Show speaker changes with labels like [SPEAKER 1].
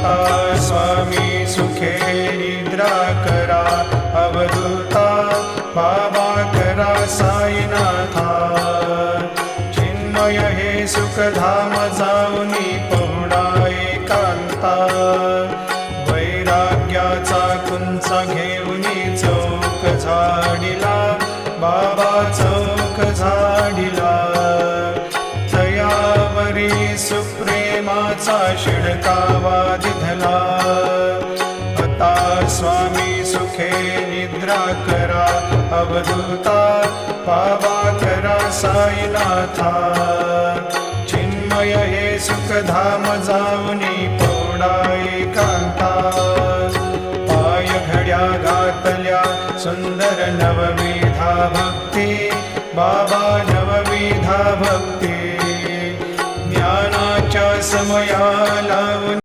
[SPEAKER 1] आता स्वामी सुखे निद्रा करा अवधूता बाबा करा साईनाथा चिन्मय हे सुखधाम जाऊनी पहुडा एकांता वैराग्याचा कुंचा घेऊनी चौक झाडिला बाबा चौक झाडिला तयावरी सुप्रेमाचा शिडकावा दिधला आता स्वामी सुखे निद्रा करा अवधूता बाबा करा साईनाथा चिन्मय हे सुखधाम जाऊनी पौडा एकांता पाय घड्या घातल्या सुंदर नवविधा भक्ती बाबा नवविधा भक्ती ज्ञानाच्या समया लावून